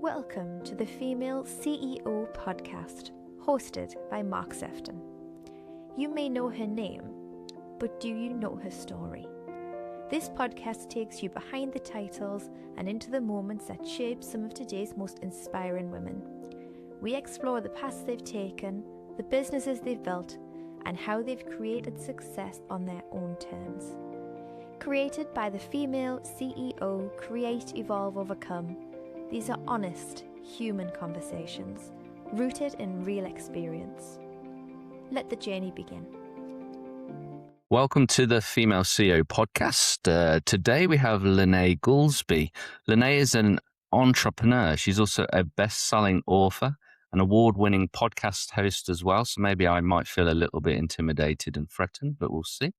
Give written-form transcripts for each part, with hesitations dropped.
Welcome to the Female CEO podcast, hosted by Sephton. You may know her name, but do you know her story? This podcast takes you behind the titles and into the moments that shape some of today's most inspiring women. We explore the paths they've taken, the businesses they've built, and how they've created success on their own terms. Created by the Female CEO Create, Evolve, Overcome, these are honest, human conversations, rooted in real experience. Let the journey begin. Welcome to the Female CEO podcast. Today we have LeNae Goolsby. LeNae is an entrepreneur. She's also a best-selling author, an award-winning podcast host as well. So maybe I might feel a little bit intimidated and threatened, but we'll see.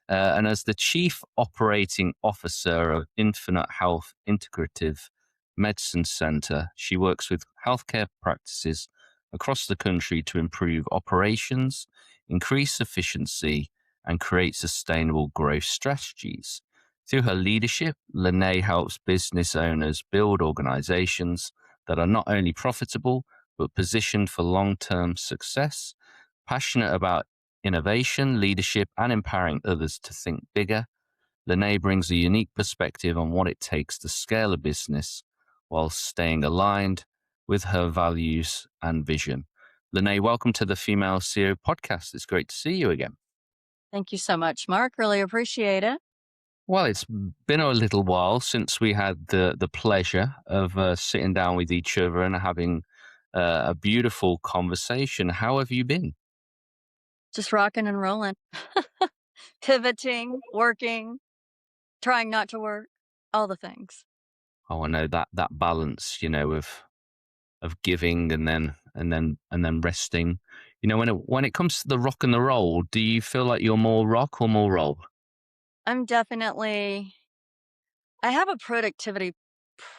And as the Chief Operating Officer of Infinite Health Integrative Medicine Center, she works with healthcare practices across the country to improve operations, increase efficiency, and create sustainable growth strategies. Through her leadership, LeNae helps business owners build organizations that are not only profitable, but positioned for long-term success. Passionate about innovation, leadership, and empowering others to think bigger, LeNae brings a unique perspective on what it takes to scale a business while staying aligned with her values and vision. LeNae, welcome to the Female CEO podcast. It's great to see you again. Thank you so much, Mark. Really appreciate it. Well, it's been a little while since we had the pleasure of sitting down with each other and having a beautiful conversation. How have you been? Just rocking and rolling, pivoting, working, trying not to work, all the things. Oh, I know that balance, of giving and then resting. When it comes to the rock and the roll, do you feel like you're more rock or more roll? I have a productivity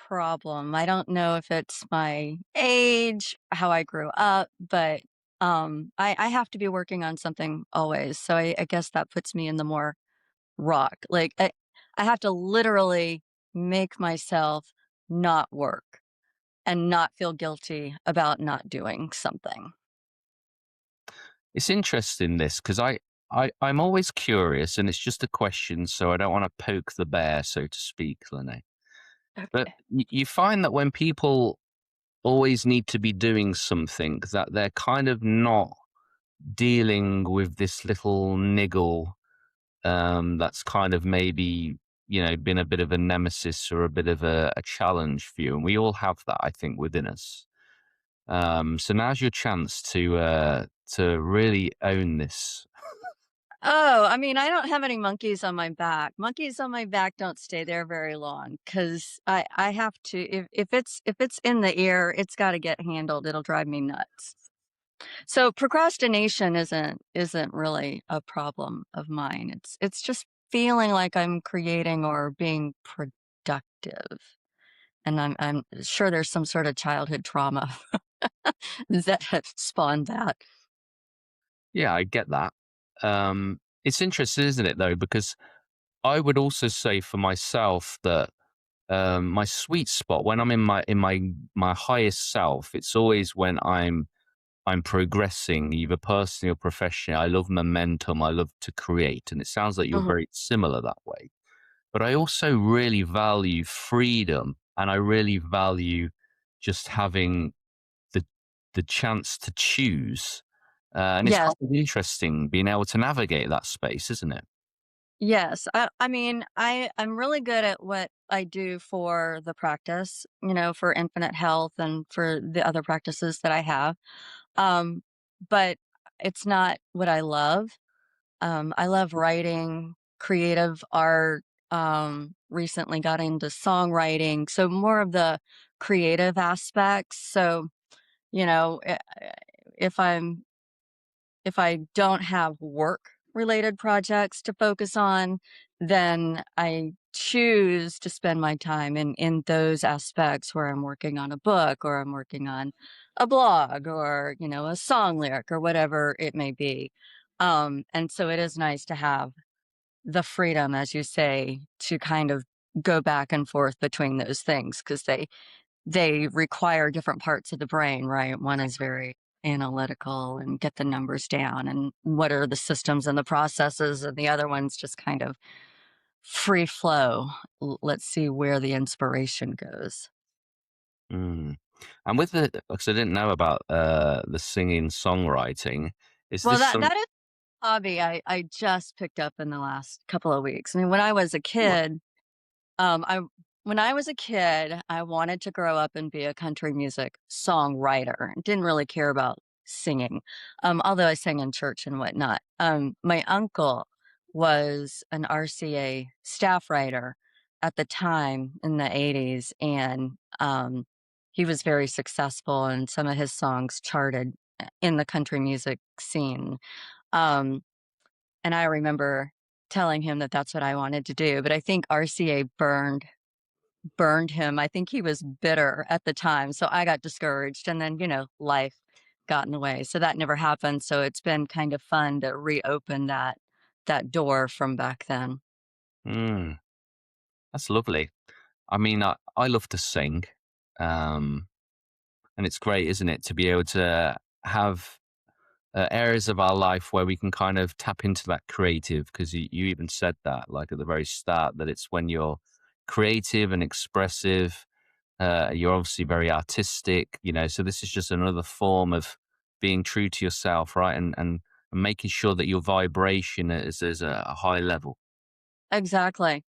problem. I don't know if it's my age, how I grew up, but I have to be working on something always. So I guess that puts me in the more rock. Like I have to literally make myself not work and not feel guilty about not doing something. It's interesting this because I'm always curious, and it's just a question, so I don't want to poke the bear, so to speak, LeNae. But you find that when people always need to be doing something, that they're kind of not dealing with this little niggle that's kind of maybe, been a bit of a nemesis or a bit of a challenge for you. And we all have that, I think, within us. So now's your chance to really own this. Oh, I don't have any monkeys on my back. Monkeys on my back don't stay there very long because I have to, if it's in the air, it's got to get handled. It'll drive me nuts. So procrastination isn't really a problem of mine. It's just feeling like I'm creating or being productive. And I'm sure there's some sort of childhood trauma that had spawned that. Yeah, I get that. It's interesting, isn't it, though? Because I would also say for myself that my sweet spot when I'm in my highest self, it's always when I'm progressing, either personally or professionally. I love momentum. I love to create, and it sounds like you're very similar that way. But I also really value freedom, and I really value just having the chance to choose. And it's Yes. kind of interesting being able to navigate that space, isn't it? Yes. I'm really good at what I do for the practice, for Infinite Health and for the other practices that I have. But it's not what I love. I love writing, creative art, recently got into songwriting. So more of the creative aspects. So, you know, i- if if I don't have work related projects to focus on, then I choose to spend my time in those aspects where I'm working on a book or I'm working on a blog or, a song lyric or whatever it may be. And so it is nice to have the freedom, as you say, to kind of go back and forth between those things because they require different parts of the brain, right? One is very analytical and get the numbers down and what are the systems and the processes, and the other one's just kind of free flow. Let's see where the inspiration goes. Mm. And with because I didn't know about the singing songwriting. Is Well, this that is a hobby I just picked up in the last couple of weeks. I mean, when I was a What? kid, I when I was a kid, I wanted to grow up and be a country music songwriter. Didn't really care about singing, although I sang in church and whatnot. My uncle was an RCA staff writer at the time in the 80s, and he was very successful, and some of his songs charted in the country music scene. Um, and I remember telling him that that's what I wanted to do, but I think RCA burned him. I think he was bitter at the time, so I got discouraged, and then, life got in the way, so that never happened, so it's been kind of fun to reopen that door from back then. Mm, that's lovely. I mean, I love to sing, um, and it's great, isn't it, to be able to have areas of our life where we can kind of tap into that creative. Because you even said that, like at the very start, that it's when you're creative and expressive. You're obviously very artistic, so this is just another form of being true to yourself, right? And making sure that your vibration is a high level. Exactly.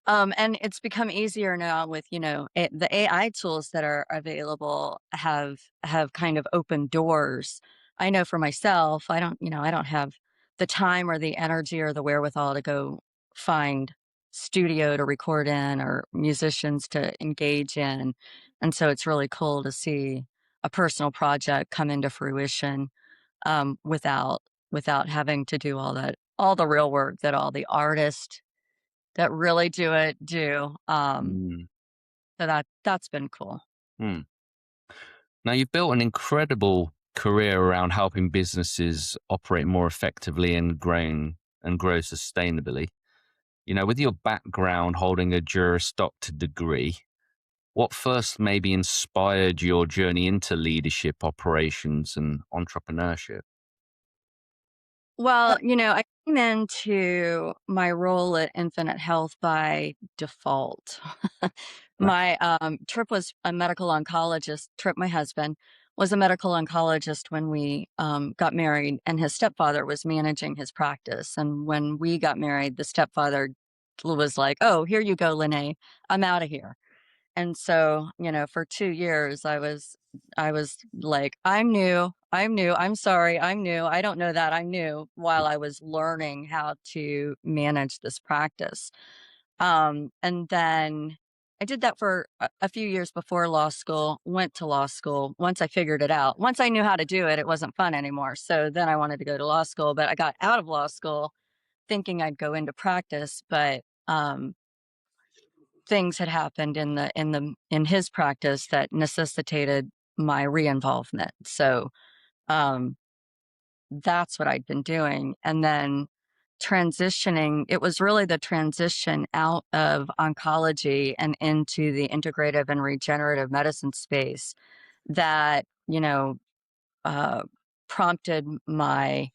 And it's become easier now with, the AI tools that are available have kind of opened doors. I know for myself, I don't have the time or the energy or the wherewithal to go find studio to record in or musicians to engage in. And so it's really cool to see a personal project come into fruition without having to do all the real work that all the artists that really do. Mm. So that's been cool. Hmm. Now, you've built an incredible career around helping businesses operate more effectively and grow sustainably. With your background holding a Juris Doctor degree, what first maybe inspired your journey into leadership, operations, and entrepreneurship? Well, I came into my role at Infinite Health by default. My Trip was a medical oncologist. Trip, my husband, was a medical oncologist when we got married, and his stepfather was managing his practice. And when we got married, the stepfather was like, "Oh, here you go, LeNae. I'm out of here." And so, for 2 years, I was like, I'm new, I'm sorry, I'm new, I don't know that, I'm new," while I was learning how to manage this practice. And then I did that for a few years before law school, went to law school. Once I figured it out, once I knew how to do it, it wasn't fun anymore. So then I wanted to go to law school, but I got out of law school thinking I'd go into practice, but, things had happened in his practice that necessitated my re-involvement. So um, that's what I'd been doing. And then transitioning, it was really the transition out of oncology and into the integrative and regenerative medicine space that, uh, prompted my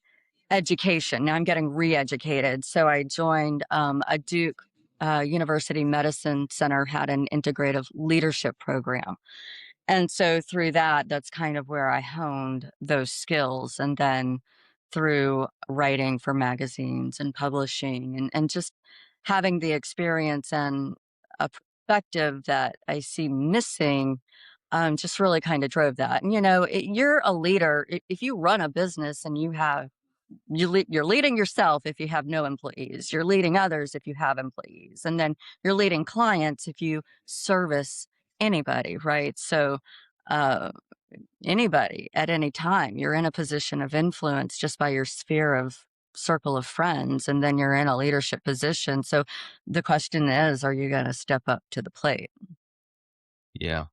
education. Now I'm getting re-educated. So I joined a Duke University Medicine Center had an integrative leadership program. And so through that, that's kind of where I honed those skills. And then through writing for magazines and publishing and just having the experience and a perspective that I see missing, just really kind of drove that. And, you're a leader. If you run a business and you're leading yourself if you have no employees. You're leading others if you have employees. And then you're leading clients if you service anybody, right? So, uh, anybody at any time, you're in a position of influence just by your sphere of circle of friends. And then you're in a leadership position. So the question is, are you going to step up to the plate? Yeah,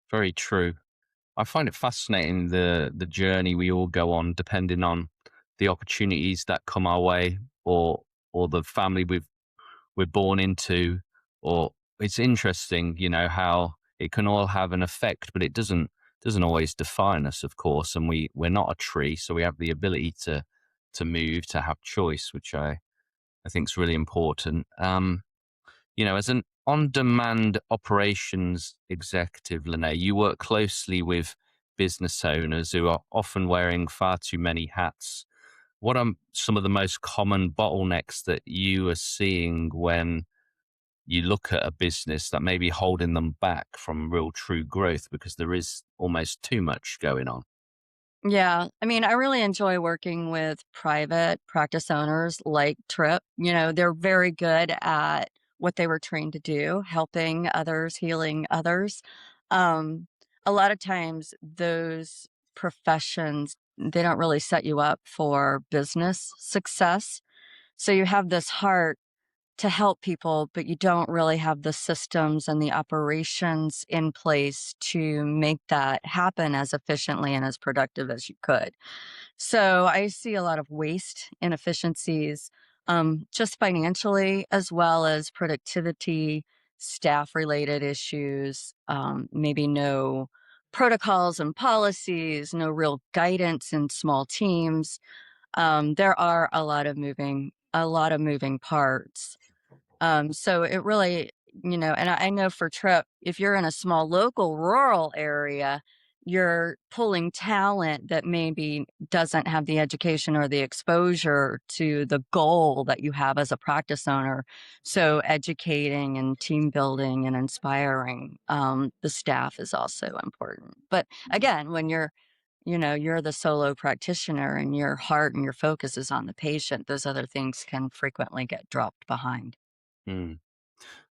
very true. I find it fascinating the journey we all go on, depending on the opportunities that come our way, or the family we're born into. Or it's interesting, how it can all have an effect, but it doesn't always define us, of course. And we're not a tree, so we have the ability to move, to have choice, which I think is really important. As an on-demand operations executive, LeNae, you work closely with business owners who are often wearing far too many hats. What are some of the most common bottlenecks that you are seeing when you look at a business that may be holding them back from real true growth because there is almost too much going on? Yeah, I mean, I really enjoy working with private practice owners like Trip. They're very good at what they were trained to do, helping others, healing others. Um, a lot of times, those professions, they don't really set you up for business success. So you have this heart to help people, but you don't really have the systems and the operations in place to make that happen as efficiently and as productive as you could. So I see a lot of waste, inefficiencies, just financially, as well as productivity, staff related issues, maybe no protocols and policies, no real guidance in small teams. There are a lot of moving parts. So it really, and I know for Trip, if you're in a small local rural area, you're pulling talent that maybe doesn't have the education or the exposure to the goal that you have as a practice owner. So educating and team building and inspiring the staff is also important. But again, when you're the solo practitioner and your heart and your focus is on the patient, those other things can frequently get dropped behind. Hmm.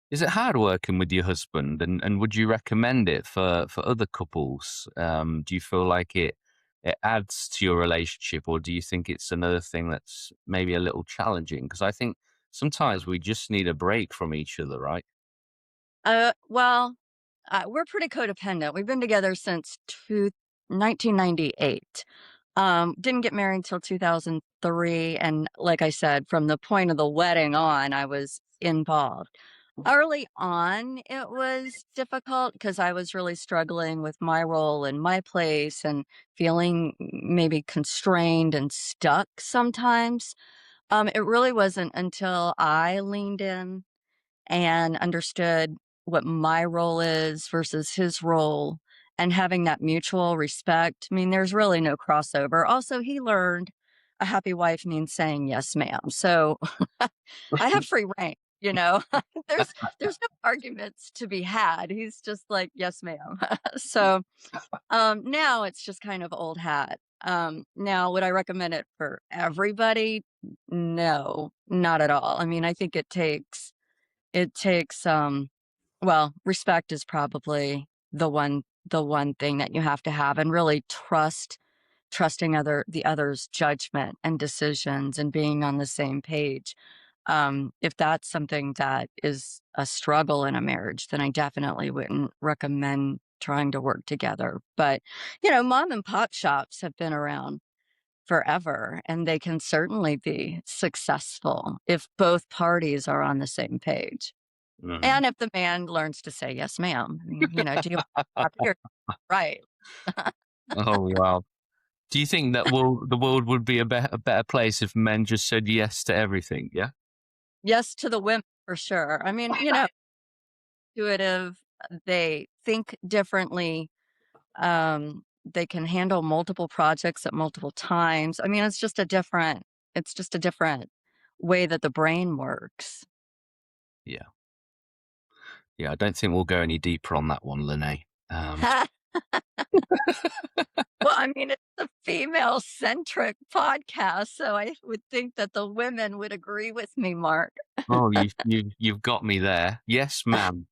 Is it hard working with your husband, and would you recommend it for other couples? Do you feel like it adds to your relationship, or do you think it's another thing that's maybe a little challenging? Because I think sometimes we just need a break from each other, right? Well, we're pretty codependent. We've been together since 1998. Didn't get married until 2003. And like I said, from the point of the wedding on, I was involved. Early on, it was difficult because I was really struggling with my role in my place and feeling maybe constrained and stuck sometimes. It really wasn't until I leaned in and understood what my role is versus his role and having that mutual respect. I mean, there's really no crossover. Also, he learned a happy wife means saying yes, ma'am. So I have free reign, you know. There's no arguments to be had. He's just like, yes, ma'am. So now it's just kind of old hat. Now would I recommend it for everybody? No, not at all. I mean, I think it takes well, respect is probably the one thing that you have to have, and really trusting the other's judgment and decisions and being on the same page. If that's something that is a struggle in a marriage, then I definitely wouldn't recommend trying to work together. But, mom and pop shops have been around forever, and they can certainly be successful if both parties are on the same page. Mhm. And if the man learns to say, "Yes, ma'am," I mean, do you happy or right? Oh wow. Do you think that the world would be a better place if men just said yes to everything? Yeah. Yes to the women for sure. I mean, intuitive, they think differently, they can handle multiple projects at multiple times. I mean, it's just a different way that the brain works. Yeah. Yeah. I don't think we'll go any deeper on that one, LeNae. Well, I mean, it's a female-centric podcast, so I would think that the women would agree with me, Mark. Oh, you've got me there. Yes, ma'am.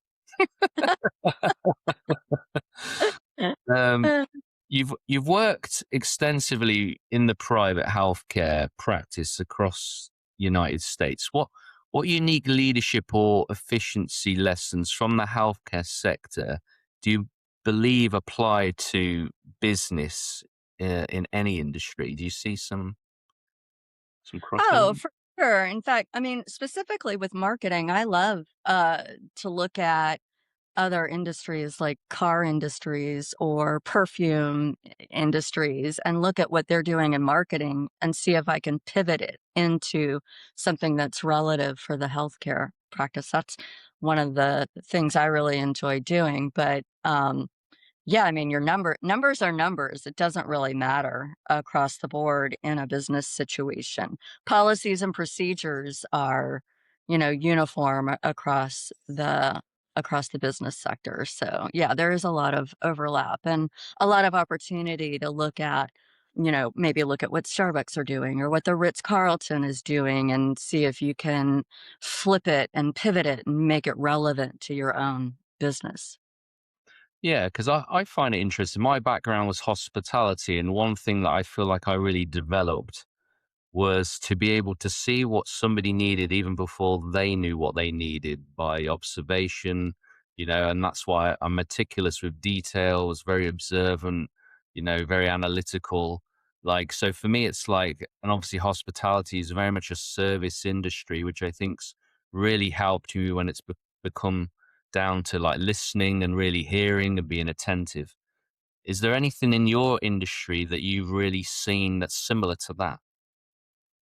Um, you've worked extensively in the private healthcare practice across United States. What unique leadership or efficiency lessons from the healthcare sector do you believe apply to business in any industry? Do you see some Oh, crossover? for sure. In fact, I mean, specifically with marketing, I love to look at other industries like car industries or perfume industries and look at what they're doing in marketing and see if I can pivot it into something that's relative for the healthcare practice. That's one of the things I really enjoy doing. But yeah, I mean, your numbers are numbers. It doesn't really matter across the board in a business situation. Policies and procedures are, uniform across the business sector. So, yeah, there is a lot of overlap and a lot of opportunity to look at, maybe look at what Starbucks are doing or what the Ritz-Carlton is doing and see if you can flip it and pivot it and make it relevant to your own business. Yeah, because I find it interesting. My background was hospitality, and one thing that I feel like I really developed was to be able to see what somebody needed even before they knew what they needed by observation, and that's why I'm meticulous with details, very observant, very analytical. Like, so for me, it's like, and obviously hospitality is very much a service industry, which I think's really helped me when it's become down to like listening and really hearing and being attentive. Is there anything in your industry that you've really seen that's similar to that?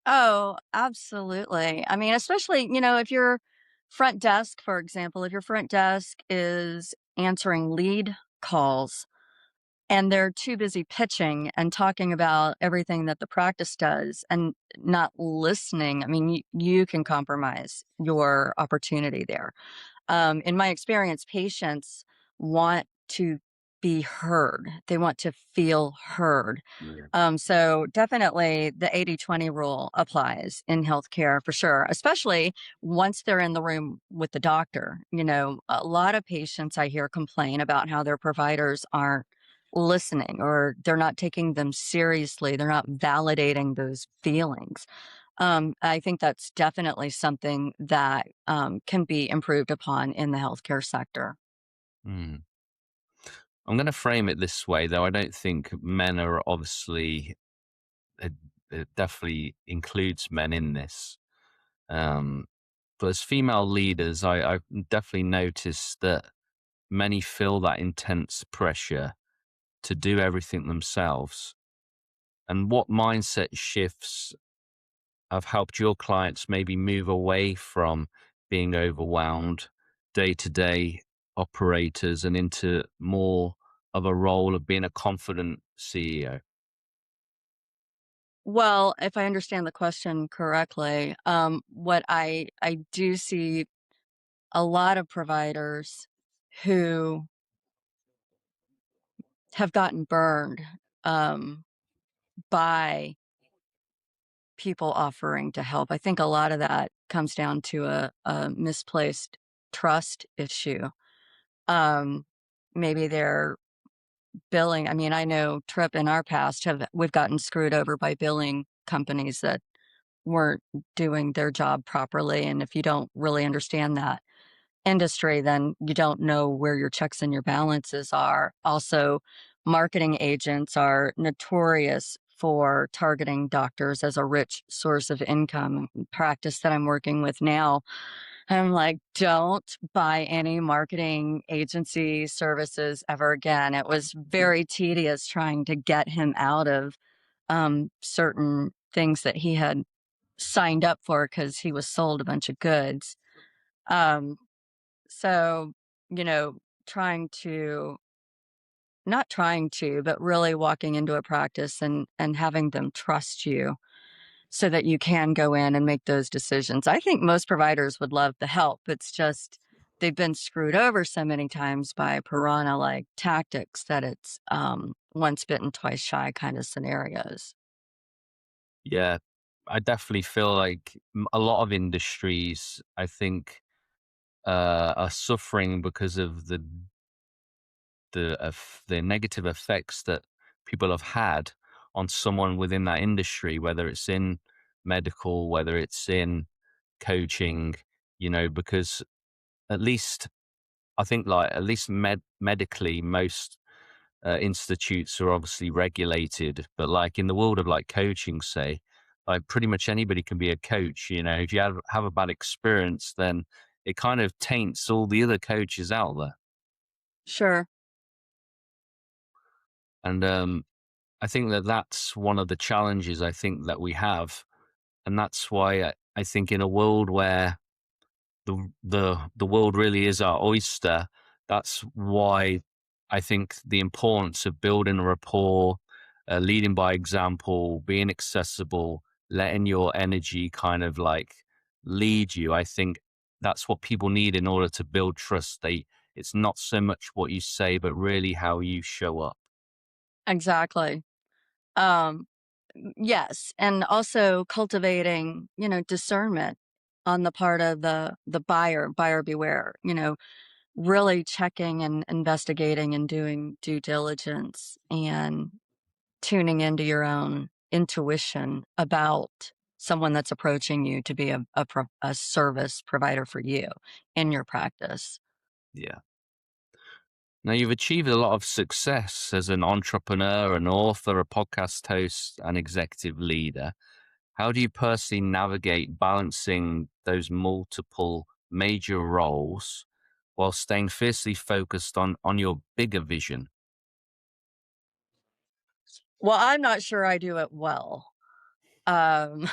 Oh, absolutely. I mean, especially, if your front desk, for example, if your front desk is answering lead calls and they're too busy pitching and talking about everything that the practice does and not listening, I mean, you can compromise your opportunity there. In my experience, patients want to be heard. They want to feel heard. Yeah. So definitely the 80/20 rule applies in healthcare for sure, especially once they're in the room with the doctor. A lot of patients I hear complain about how their providers aren't listening or they're not taking them seriously. They're not validating those feelings. I think that's definitely something that can be improved upon in the healthcare sector. Mm. I'm going to frame it this way, though. I don't think men are obviously, it, it definitely includes men in this. Um, but as female leaders, I've definitely noticed that many feel that intense pressure to do everything themselves. And what mindset shifts have helped your clients maybe move away from being overwhelmed day to day operators and into more of a role of being a confident CEO? Well, if I understand the question correctly, what I do see a lot of providers who have gotten burned um, by people offering to help. I think a lot of that comes down to a misplaced trust issue. Um, Maybe they're billing. I mean, I know Trip in our past we've gotten screwed over by billing companies that weren't doing their job properly. And if you don't really understand that industry, then you don't know where your checks and your balances are. Also, marketing agents are notorious for targeting doctors as a rich source of income. Practice that I'm working with now, I'm like, don't buy any marketing agency services ever again. It was very tedious trying to get him out of certain things that he had signed up for because he was sold a bunch of goods. Um, so, you know, trying to, not trying to, but really walking into a practice and having them trust you so that you can go in and make those decisions. I think most providers would love the help. It's just they've been screwed over so many times by piranha like tactics that it's once bitten, twice shy kind of scenarios. Yeah, I definitely feel like a lot of industries, I think, are suffering because of the negative effects that people have had on someone within that industry, whether it's in medical, whether it's in coaching, because at least I think like at least medically, most institutes are obviously regulated, but like in the world of like coaching, say, like pretty much anybody can be a coach. If you have a bad experience, then it kind of taints all the other coaches out there. Sure. And I think that that's one of the challenges I think that we have. And that's why I think in a world where the world really is our oyster, that's why I think the importance of building a rapport, leading by example, being accessible, letting your energy kind of like lead you. I think that's what people need in order to build trust. It's not so much what you say, but really how you show up. Exactly. Um, yes, and also cultivating, discernment on the part of the buyer beware, really checking and investigating and doing due diligence and tuning into your own intuition about someone that's approaching you to be a service provider for you in your practice. Yeah. Now, you've achieved a lot of success as an entrepreneur, an author, a podcast host, and executive leader. How do you personally navigate balancing those multiple major roles while staying fiercely focused on your bigger vision? Well, I'm not sure I do it well. Um,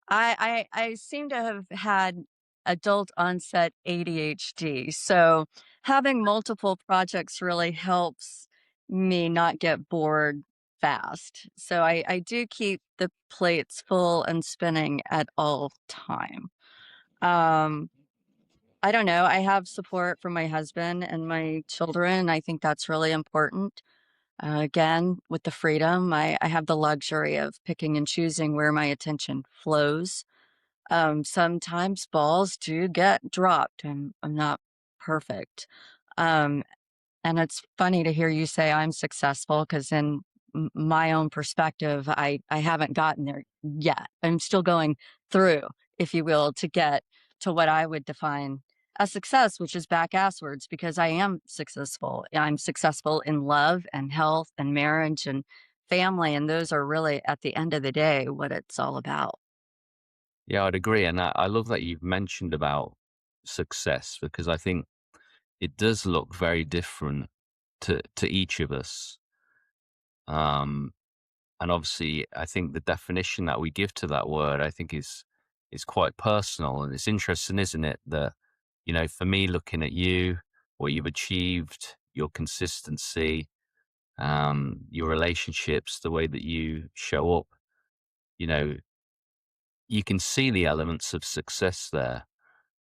I seem to have had adult onset ADHD, so having multiple projects really helps me not get bored fast. So I do keep the plates full and spinning at all time. Um, I don't know. I have support from my husband and my children. I think that's really important. Again, with the freedom, I have the luxury of picking and choosing where my attention flows. Sometimes balls do get dropped. I'm not perfect. Um, and it's funny to hear you say I'm successful because in my own perspective, I haven't gotten there yet. I'm still going through, if you will, to get to what I would define as success, which is back asswards, because I am successful. I'm successful in love and health and marriage and family. And those are really, at the end of the day, what it's all about. Yeah, I'd agree. And I love that you've mentioned about success because I think it does look very different to each of us. Um, and obviously, I think the definition that we give to that word, I think is quite personal. And it's interesting, isn't it? That, for me, looking at you, what you've achieved, your consistency, your relationships, the way that you show up, you know, you can see the elements of success there.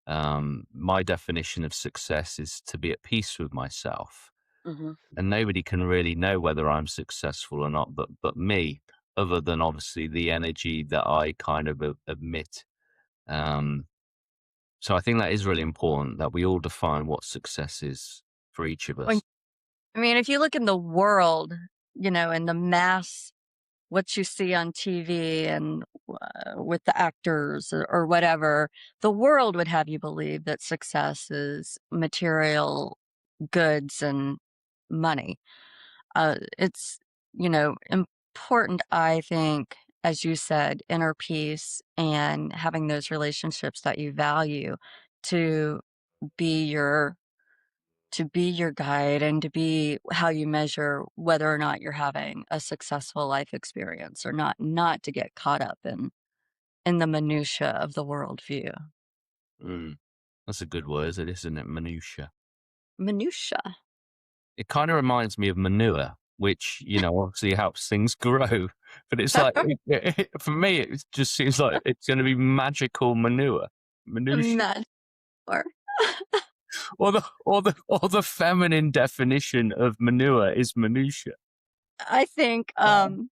My definition of success is to be at peace with myself. Hmm. And nobody can really know whether I'm successful or not, but me, other than obviously the energy that I kind of emit. Um, so I think that is really important that we all define what success is for each of us. I mean, if you look in the world, in the mass, what you see on TV and with the actors or whatever, the world would have you believe that success is material goods and money. It's, important, I think, as you said, inner peace and having those relationships that you value to be your guide and to be how you measure whether or not you're having a successful life experience or not to get caught up in the minutia of the worldview. Mm, that's a good word, isn't it? Minutia. Minutia. It kind of reminds me of manure, which, obviously helps things grow. But it's like, for me, it just seems like it's going to be magical manure. Minutia. Metaphor. Or the feminine definition of manure is minutia. I think Oh.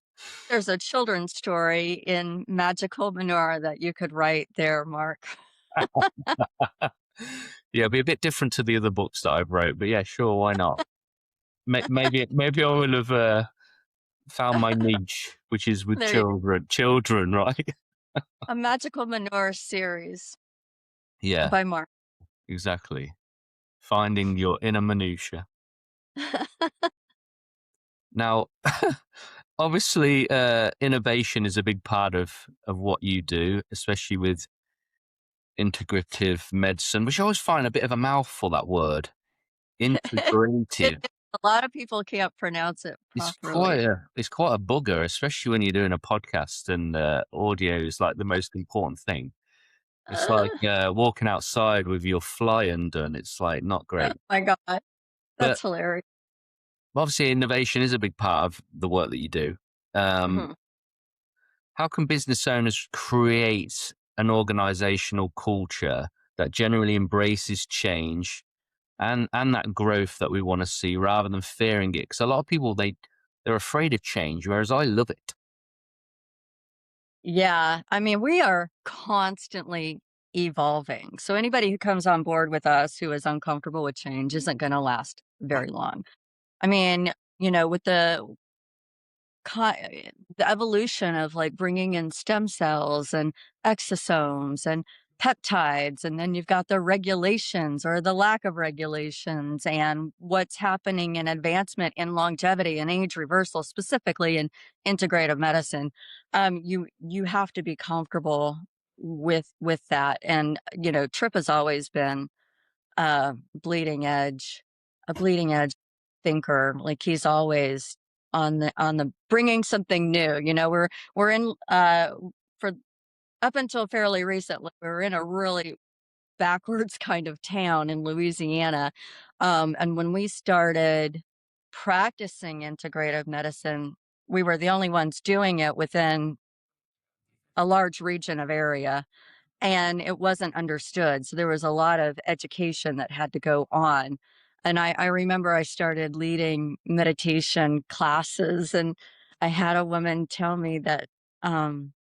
there's a children's story in Magical Manure that you could write there, Mark. Yeah, it'll be a bit different to the other books that I've wrote, but yeah, sure, why not? Maybe I will have found my niche, which is with There, children, right? a Magical Manure series Yeah, by Mark. exactly. Finding your inner minutia. Now, obviously, innovation is a big part of what you do, especially with integrative medicine, which I always find a bit of a mouthful, that word. Integrative. A lot of people can't pronounce it properly. It's quite a bugger, especially when you're doing a podcast and audio is like the most important thing. It's Uh, like walking outside with your fly undone. It's like not oh great. my God, But that's hilarious. obviously, innovation is a big part of the work that you do. Um, Mhm. how can business owners create an organizational culture that generally embraces change and that growth that we want to see rather than fearing it? Because a lot of people they're afraid of change, whereas I love it. Yeah, I mean, we are constantly evolving. So anybody who comes on board with us who is uncomfortable with change isn't going to last very long. I mean, with the evolution of like bringing in stem cells and exosomes and peptides, and then you've got the regulations or the lack of regulations, and what's happening in advancement in longevity and age reversal, specifically in integrative medicine. You have to be comfortable with that, and Trip has always been uh, bleeding edge, a bleeding edge thinker. Like he's always on the bringing something new. We're in for up until fairly recently, we were in a really backwards kind of town in Louisiana. And when we started practicing integrative medicine, we were the only ones doing it within a large region of area, and it wasn't understood. So there was a lot of education that had to go on. And I remember I started leading meditation classes, and I had a woman tell me that um,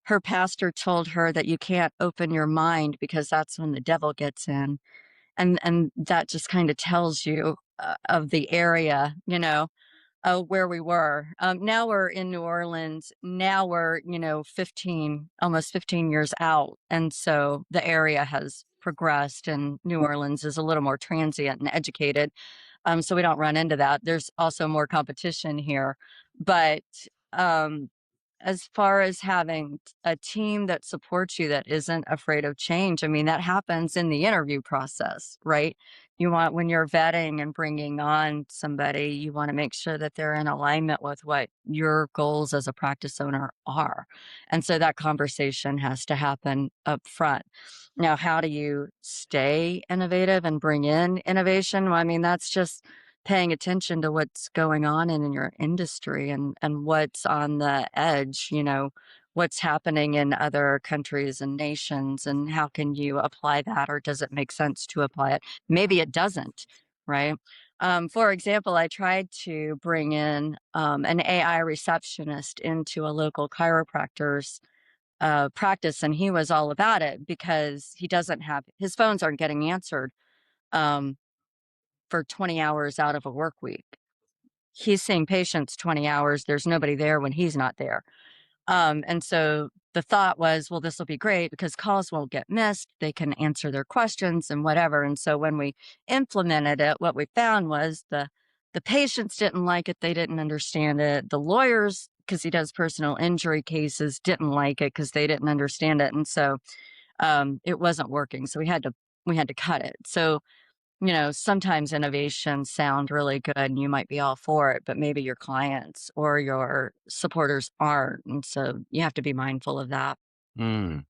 her pastor told her that you can't open your mind because that's when the devil gets in. And that just kind of tells you of the area, where we were. Now we're in New Orleans. Now we're, almost 15 years out. And so the area has progressed, and New Orleans is a little more transient and educated. So we don't run into that. There's also more competition here. But um, as far as having a team that supports you that isn't afraid of change, I mean, that happens in the interview process, right? When you're vetting and bringing on somebody, you want to make sure that they're in alignment with what your goals as a practice owner are. And so that conversation has to happen up front. Now, how do you stay innovative and bring in innovation? Well, I mean, that's just paying attention to what's going on in your industry, and what's on the edge, what's happening in other countries and nations, and how can you apply that, or does it make sense to apply it? Maybe it doesn't, right? For example, I tried to bring in an AI receptionist into a local chiropractor's practice, and he was all about it because he doesn't have his phones aren't getting answered um, for 20 hours out of a work week. He's seeing patients 20 hours. There's nobody there when he's not there. And so the thought was, well, this will be great because calls won't get missed. They can answer their questions and whatever. And so when we implemented it, what we found was the patients didn't like it. They didn't understand it. The lawyers, because he does personal injury cases, didn't like it because they didn't understand it. And so it wasn't working. So we had to cut it. So sometimes innovations sound really good and you might be all for it, but maybe your clients or your supporters aren't. And so you have to be mindful of that. Mm.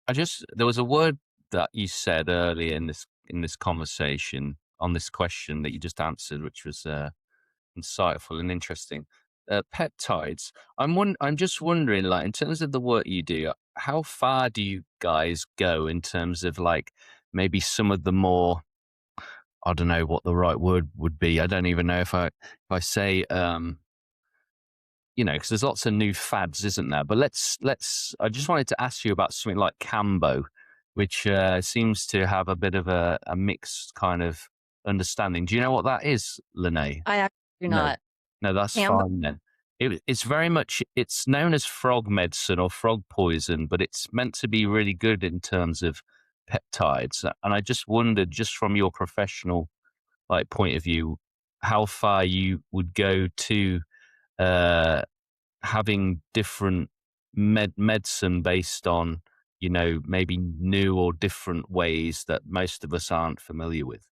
There was a word that you said earlier in this conversation on this question that you just answered, which was insightful and interesting. Peptides. I'm just wondering, like, in terms of the work you do, how far do you guys go in terms of like maybe some of the more, I don't know what the right word would be. I don't even know if I say because there's lots of new fads, isn't there? But I just wanted to ask you about something like Cambo, which seems to have a bit of a mixed kind of understanding. Do you know what that is, LeNae? I actually do No, not. no, that's Amber? fine then. It's very much, it's known as frog medicine or frog poison, but it's meant to be really good in terms of peptides. And I just wondered, just from your professional like point of view, how far you would go to uh, having different medicine based on maybe new or different ways that most of us aren't familiar with?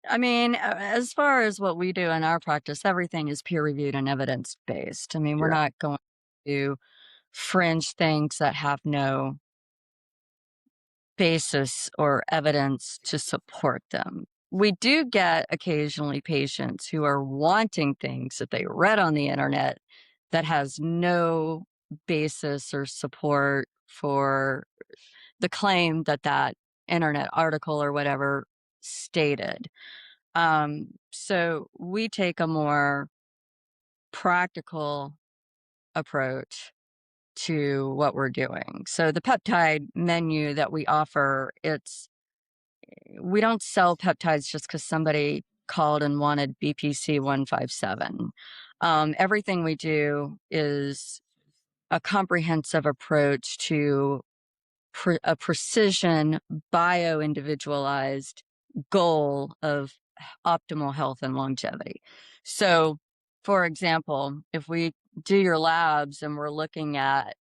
I mean, as far as what we do in our practice, everything is peer reviewed and evidence based. I mean, we're Yeah. not going to fringe things that have no basis or evidence to support them. We do get occasionally patients who are wanting things that they read on the internet that has no basis or support for the claim that that internet article or whatever stated. So we take a more practical approach to what we're doing. So the peptide menu that we offer, we don't sell peptides just because somebody called and wanted BPC 157. Everything we do is a comprehensive approach to a precision, bio-individualized goal of optimal health and longevity. So, for example, if we do your labs and we're looking at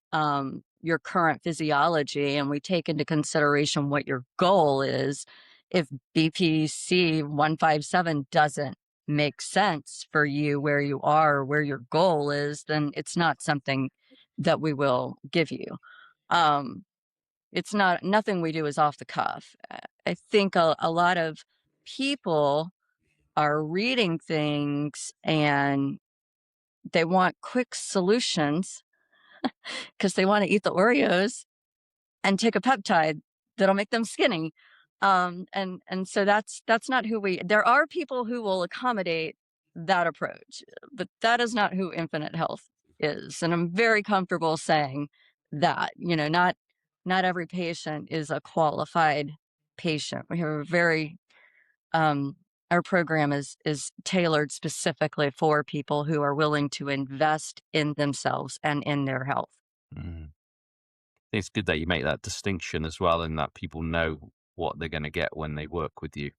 your current physiology and we take into consideration what your goal is, if BPC 157 doesn't make sense for you where you are, where your goal is, then it's not something that we will give you. It's not, nothing we do is off the cuff. I think a lot of people are reading things and they want quick solutions because they want to eat the Oreos and take a peptide that'll make them skinny. And so that's not who we. There are people who will accommodate that approach, but that is not who Infinite Health is. And I'm very comfortable saying that. Not every patient is a qualified patient. We have a very our program is tailored specifically for people who are willing to invest in themselves and in their health. Mm. I think it's good that you make that distinction as well, and that people know what they're going to get when they work with you.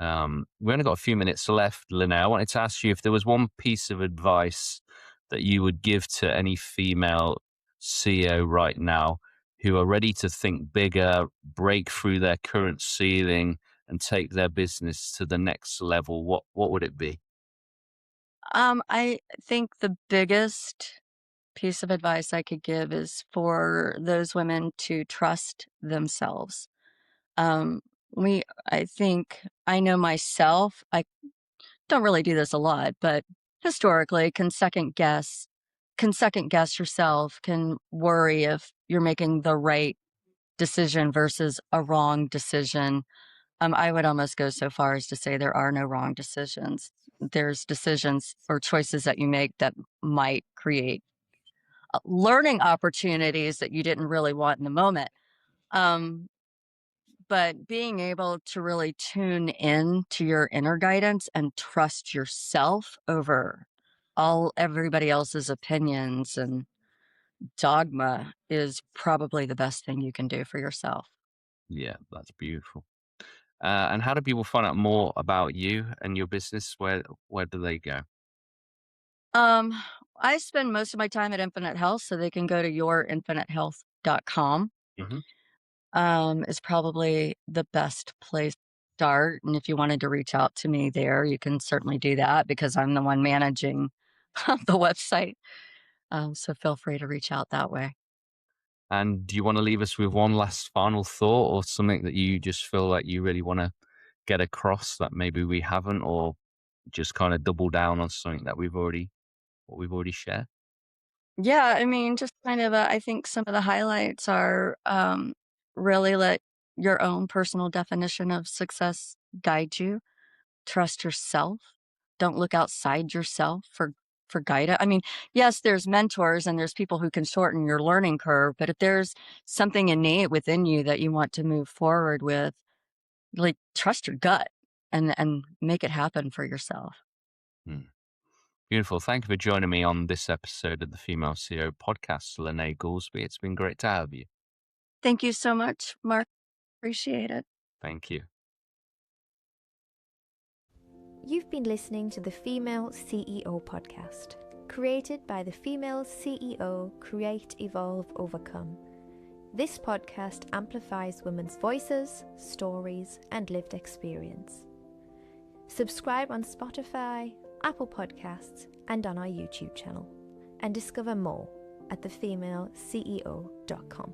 We've only got a few minutes left, LeNae. I wanted to ask you if there was one piece of advice that you would give to any female CEO right now who are ready to think bigger, break through their current ceiling, and take their business to the next level. What would it be? I think the biggest piece of advice I could give is for those women to trust themselves. Um, I think I know myself, I don't really do this a lot, but historically can second guess yourself, can worry if you're making the right decision versus a wrong decision. I would almost go so far as to say there are no wrong decisions. There's decisions or choices that you make that might create learning opportunities that you didn't really want in the moment. Um, but being able to really tune in to your inner guidance and trust yourself over everybody else's opinions and dogma is probably the best thing you can do for yourself. Yeah, that's beautiful. And how do people find out more about you and your business? Where do they go? Um, I spend most of my time at Infinite Health, so they can go to yourinfinitehealth.com. Hmm. Is probably the best place to start. And if you wanted to reach out to me there, you can certainly do that because I'm the one managing the website. So feel free to reach out that way. And do you want to leave us with one last final thought or something that you just feel like you really want to get across that maybe we haven't, or just kind of double down on something that what we've already shared? Yeah, I mean, just kind of, I think some of the highlights are really let your own personal definition of success guide you. Trust yourself. Don't look outside yourself for guidance. I mean, yes, there's mentors and there's people who can shorten your learning curve, but if there's something innate within you that you want to move forward with, like trust your gut and make it happen for yourself. Hmm. Beautiful. Thank you for joining me on this episode of the Female CEO podcast, LeNae Goolsby. It's been great to have you. Thank you so much, Mark. Appreciate it. Thank you. You've been listening to the Female CEO podcast, created by the Female CEO Create, Evolve, Overcome. This podcast amplifies women's voices, stories, and lived experience. Subscribe on Spotify, Apple Podcasts, and on our YouTube channel, and discover more at thefemaleceo.com.